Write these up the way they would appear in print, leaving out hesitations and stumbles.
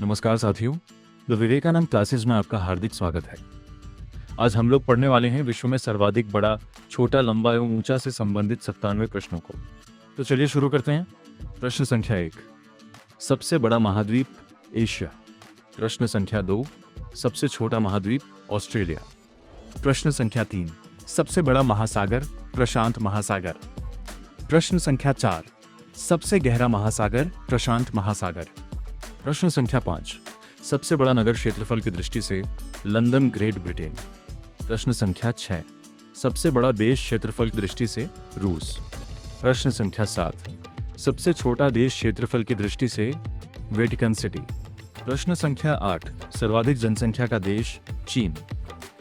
नमस्कार साथियों, the Vivekananda classes में आपका हार्दिक स्वागत है। आज हम लोग पढ़ने वाले हैं विश्व में सर्वाधिक बड़ा, छोटा, लंबा एवं ऊंचा से संबंधित 97 प्रश्नों को। तो चलिए शुरू करते हैं। प्रश्न संख्या 1, सबसे बड़ा महाद्वीप एशिया। प्रश्न संख्या 2, सबसे छोटा महाद्वीप ऑस्ट्रेलिया। प्रश्न संख्या 3, सबसे बड़ा महासागर प्रशांत महासागर। प्रश्न संख्या 4, सबसे गहरा महासागर प्रशांत महासागर। प्रश्न संख्या 5, सबसे बड़ा नगर क्षेत्रफल की दृष्टि से लंदन, ग्रेट ब्रिटेन। प्रश्न संख्या 6, सबसे बड़ा देश क्षेत्रफल की दृष्टि से रूस। प्रश्न संख्या 7, सबसे छोटा देश क्षेत्रफल की दृष्टि से वेटिकन सिटी। प्रश्न संख्या 8, सर्वाधिक जनसंख्या का देश चीन।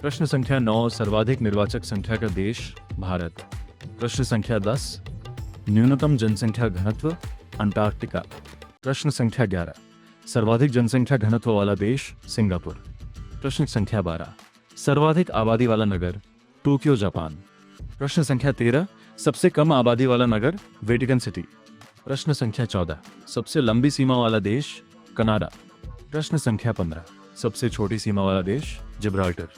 प्रश्न संख्या 9, सर्वाधिक निर्वाचक संख्या का देश भारत। प्रश्न संख्या 10, न्यूनतम जनसंख्या घनत्व अंटार्कटिका। प्रश्न संख्या 11, सर्वाधिक जनसंख्या घनत्व वाला देश सिंगापुर। प्रश्न संख्या 12, सर्वाधिक आबादी वाला नगर टोक्यो, जापान। प्रश्न संख्या 13, सबसे कम आबादी वाला नगर वेटिकन सिटी। प्रश्न संख्या 14, सबसे लंबी सीमा वाला देश कनाडा। प्रश्न संख्या 15, सबसे छोटी सीमा वाला देश जिब्राल्टर।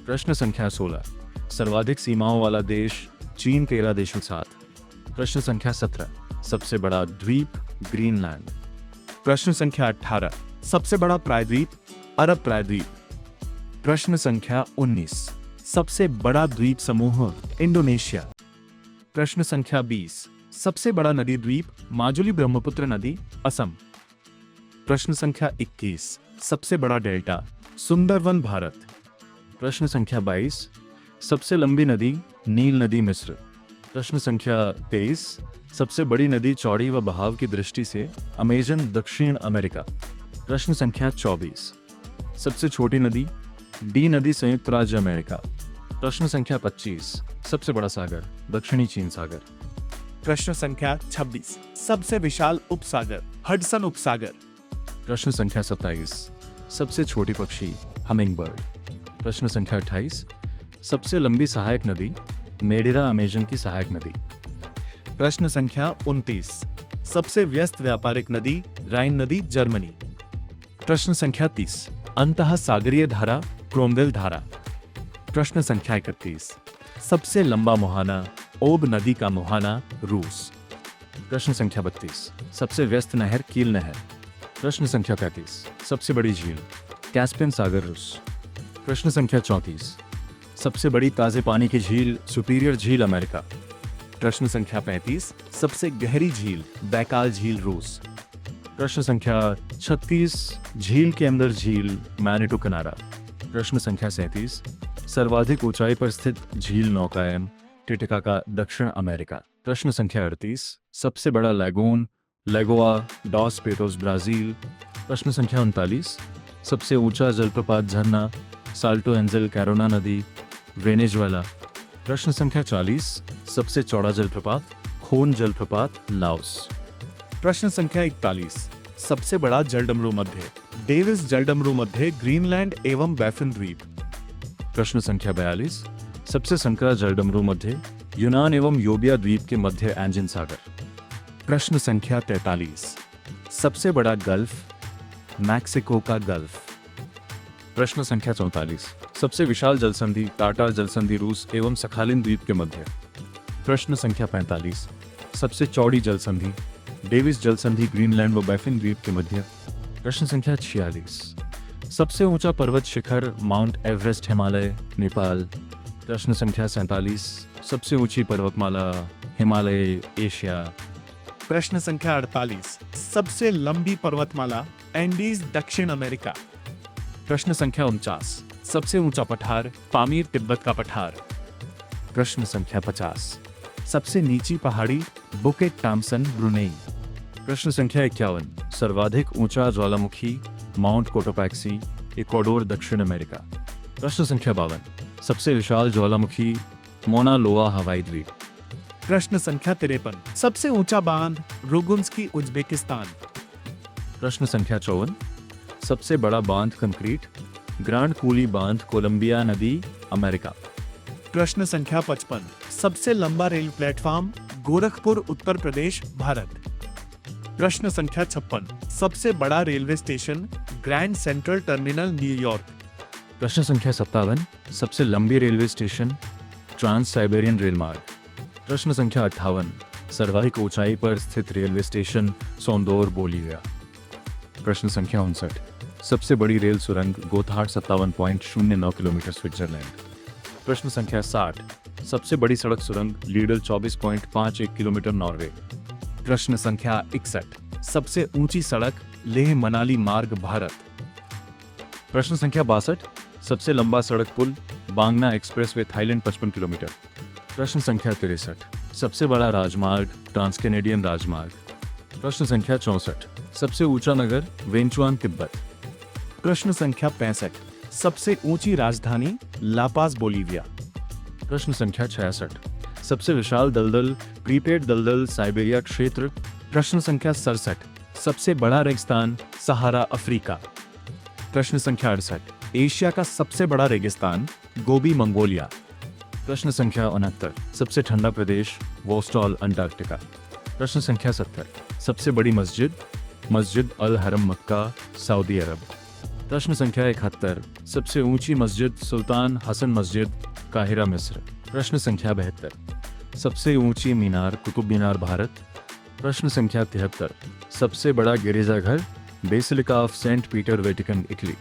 प्रश्न संख्या 16, सर्वाधिक सीमाओं वाला देश चीन, 13 देशों के साथ। प्रश्न संख्या 17, सबसे बड़ा द्वीप ग्रीनलैंड। प्रश्न संख्या 18, सबसे बड़ा प्रायद्वीप अरब प्रायद्वीप। प्रश्न संख्या 19, सबसे बड़ा द्वीप समूह इंडोनेशिया। प्रश्न संख्या 20, सबसे बड़ा नदी द्वीप माजुली ब्रह्मपुत्र नदी असम। प्रश्न संख्या 21, सबसे बड़ा डेल्टा सुंदरवन भारत। प्रश्न संख्या 22, सबसे लंबी नदी नील नदी मिस्र। प्रश्न संख्या 23, सबसे बड़ी नदी चौड़ी व बहाव की दृष्टि से अमेजन, दक्षिण अमेरिका। प्रश्न संख्या 24, सबसे छोटी नदी डी नदी, संयुक्त राज्य अमेरिका। प्रश्न संख्या 25, सबसे बड़ा सागर दक्षिणी चीन सागर। प्रश्न संख्या 26, सबसे विशाल उपसागर हडसन उपसागर। प्रश्न संख्या 27, सबसे छोटी पक्षी हमिंगबर्ड। प्रश्न संख्या 28, सबसे लंबी सहायक नदी मेडिरा, अमेजन की सहायक नदी। प्रश्न संख्या 29, सबसे व्यस्त व्यापारिक नदी राइन नदी, जर्मनी। प्रश्न संख्या 30, अंतः सागरीय धारा क्रोमवेल धारा। प्रश्न संख्या 31, सबसे लंबा मुहाना ओब नदी का मुहाना, रूस। प्रश्न संख्या 32, सबसे व्यस्त नहर कील नहर। प्रश्न संख्या 35, सबसे बड़ी झील कैस्पियन सागर, रूस। प्रश्न संख्या 34, सबसे बड़ी ताजे पानी की झील सुपीरियर झील, अमेरिका। प्रश्न संख्या 35, सबसे गहरी झील बैकाल झील, रूस। प्रश्न संख्या 36, झील के अंदर झील मैनिटो, कनाडा। प्रश्न संख्या 37, सर्वाधिक ऊंचाई पर स्थित झील नौकायन टिटिकाका, दक्षिण अमेरिका। प्रश्न संख्या 38, सबसे बड़ा लैगून लेगोआ डॉस पेटोस, ब्राजील। प्रश्न संख्या 39, सबसे ऊंचा जलप्रपात झरना साल्टो एंजल, कैरोना नदी, वेनेजुएला। प्रश्न संख्या 40, सबसे चौड़ा जलप्रपात खोन जलप्रपात, लाओस। प्रश्न संख्या 41, सबसे बड़ा जलडमरू मध्य डेविस जलडमरू मध्य, ग्रीनलैंड एवं बैफिन द्वीप। प्रश्न संख्या 42, सबसे संकरा जलडमरू मध्य यूनान एवं योबिया द्वीप के मध्य एंजिन सागर। प्रश्न संख्या 43, सबसे बड़ा गल्फ मैक्सिको का गल्फ। प्रश्न संख्या 44, सबसे विशाल जलसंधि टाटा जलसंधि, रूस एवं सखालिन द्वीप के मध्य। प्रश्न संख्या 45, सबसे चौड़ी जलसंधि डेविस जलसंधि, ग्रीनलैंड व बैफिन द्वीप के मध्य। प्रश्न संख्या 46, सबसे ऊंचा पर्वत शिखर माउंट एवरेस्ट, हिमालय, नेपाल। प्रश्न संख्या 47, सबसे ऊंची पर्वतमाला हिमालय, एशिया। प्रश्न संख्या 48, सबसे लंबी पर्वतमाला एंडीज, दक्षिण अमेरिका। प्रश्न संख्या 49, सबसे ऊंचा पठार पामीर, तिब्बत का पठार। प्रश्न संख्या 50, सबसे नीची पहाड़ी बुकेट टॉम्सन, ब्रुनेई। प्रश्न संख्या 51, सर्वाधिक ऊंचा ज्वालामुखी माउंट कोटोपैक्सी, इक्वाडोर, दक्षिण अमेरिका। प्रश्न संख्या 52, सबसे विशाल ज्वालामुखी मोना लोआ, हवाई द्वीप। प्रश्न संख्या 53, सबसे ऊंचा बांध रुगुंस्की, उज्बेकिस्तान। प्रश्न संख्या 54, सबसे बड़ा बांध कंक्रीट ग्रांड कूली बांध, कोलंबिया नदी, अमेरिका। प्रश्न संख्या 55, सबसे लंबा रेल प्लेटफॉर्म गोरखपुर, उत्तर प्रदेश, भारत। प्रश्न संख्या 56, सबसे बड़ा railway station Grand Central Terminal New York. प्रश्न संख्या 57 सबसे लंबी railway station trans Siberian rail मार्ग। प्रश्न संख्या 58 सर्वाधिक ऊंचाई पर स्थित रेलवे स्टेशन सोंदोर बोलिविया। प्रश्न संख्या 59 सबसे बड़ी रेल सुरंग गोथार्ड 57.09 किलोमीटर स्विट्जरलैंड। प्रश्न संख्या 60 सबसे बड़ी सड़क सुरंग लीडल 24.51 किलोमीटर नॉर्वे। प्रश्न संख्या 61 सबसे ऊंची सड़क लेह मनाली मार्ग भारत। प्रश्न संख्या 62 सबसे लंबा सड़क पुल बांगना एक्सप्रेसवे थाईलैंड 55 किलोमीटर। प्रश्न संख्या 63 सबसे बड़ा राजमार्ग ट्रांस कैनेडियन राजमार्ग। प्रश्न संख्या 64 सबसे ऊंचा नगर वेंचुआन तिब्बत। प्रश्न संख्या 65 सबसे ऊंची राजधानी लापाज बोलिविया। प्रश्न संख्या 66 सबसे विशाल दलदल प्रीपेड दलदल साइबेरिया क्षेत्र। प्रश्न संख्या 67 सबसे बड़ा रेगिस्तान सहारा अफ्रीका। प्रश्न संख्या 68 एशिया का सबसे बड़ा रेगिस्तान गोबी मंगोलिया। प्रश्न संख्या 69 सबसे ठंडा प्रदेश वोस्टॉल अंटार्कटिका। प्रश्न संख्या 70 सबसे बड़ी मस्जिद मस्जिद अल हरम मक्का सऊदी अरब। प्रश्न संख्या 71 सबसे ऊंची मस्जिद सुल्तान हसन मस्जिद काहिरा मिस्र। प्रश्न संख्या 72 सबसे ऊंची मीनार कुतुब मीनार भारत। प्रश्न संख्या 73 सबसे बड़ा गिरजाघर basilica of Saint Peter Vatican Italy.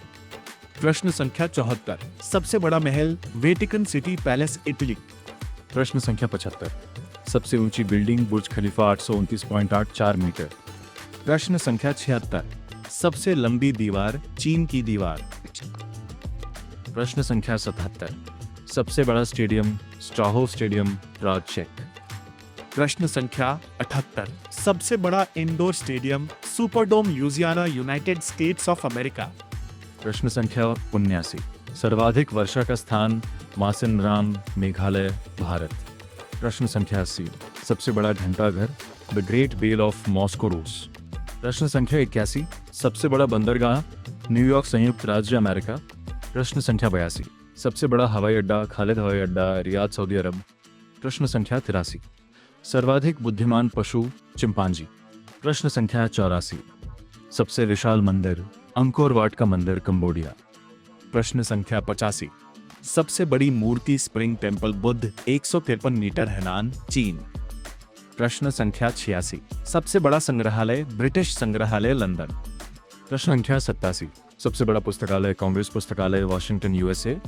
प्रश्न संख्या 74 सबसे बड़ा महल वेटिकन सिटी पैलेस इटली। प्रश्न संख्या 75 सबसे ऊंची बिल्डिंग बुर्ज खलीफा 829.84 मीटर। प्रश्न संख्या 76 सबसे लंबी दीवार चीन की दीवार। प्रश्न संख्या 77 सबसे बड़ा स्टेडियम स्ट्राहो स्टेडियम प्राग चेक। प्रश्न संख्या 78 सबसे बड़ा indoor stadium Superdome Louisiana United States of America. प्रश्न संख्या 79 सर्वाधिक वर्षा का स्थान मासिनराम मेघालय भारत। प्रश्न संख्या 80 सबसे बड़ा घंटाघर the great bell of Moscow रूस। प्रश्न संख्या 81 सबसे बड़ा बंदरगाह न्यूयॉर्क संयुक्त राज्य अमेरिका। प्रश्न संख्या 82 सबसे बड़ा हवाई अड्डा खालिद हवाई अड्डा रियाद सऊदी अरब। प्रश्न संख्या 83 सर्वाधिक बुद्धिमान पशु चिंपांजी। प्रश्न संख्या 84 सबसे विशाल मंदिर अंकोर वाट का मंदिर कंबोडिया। प्रश्न संख्या 85 सबसे बड़ी मूर्ति spring temple Buddha 153 metre Henan चीन। प्रश्न संख्या 86 सबसे बड़ा संग्रहालय ब्रिटिश संग्रहालय लंदन। प्रश्न संख्या 87 सबसे बड़ा पुस्तकालय कांग्रेस पुस्तकालय वॉशिंगटन यूएसए।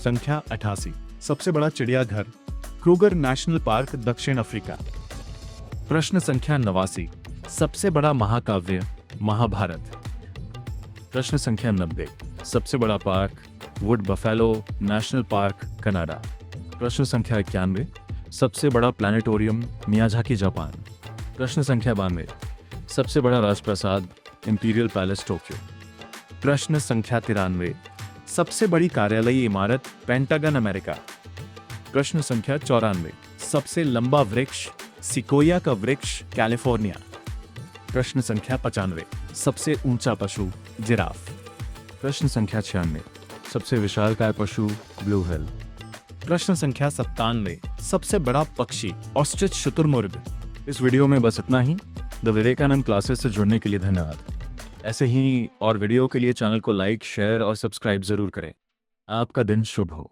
संख्या 88 सबसे बड़ा चिड़ियाघर क्रूगर नेशनल पार्क दक्षिण अफ्रीका। प्रश्न संख्या 89 सबसे बड़ा महाकाव्य महाभारत। प्रश्न संख्या 90 सबसे बड़ा park would buffalo national park Canada. प्रश्न संख्या 91 सबसे बड़ा प्लानिटोरियम मियाजाकी जापान। प्रश्न संख्या 92 सबसे बड़ा राजप्रासाद इंपीरियल पैलेस टोक्यो। प्रश्न संख्या 93 सबसे बड़ी कार्यालयीय इमारत पेंटागन अमेरिका। प्रश्न संख्या 94 सबसे लंबा वृक्ष सिकोया का वृक्ष कैलिफोर्निया। प्रश्न संख्या 95 सबसे ऊंचा पशु जिराफ। प्रश्न संख्या 96 सबसे विशालकाय पशु ब्लू व्हेल। प्रश्न संख्या 97 सबसे बड़ा पक्षी ऑस्ट्रिच शुतुरमुर्ग। इस वीडियो में बस इतना ही। द विवेकानंद क्लासेस से जुड़ने के लिए धन्यवाद। ऐसे ही और वीडियो के लिए चैनल को लाइक शेयर और सब्सक्राइब जरूर करें। आपका दिन शुभ हो।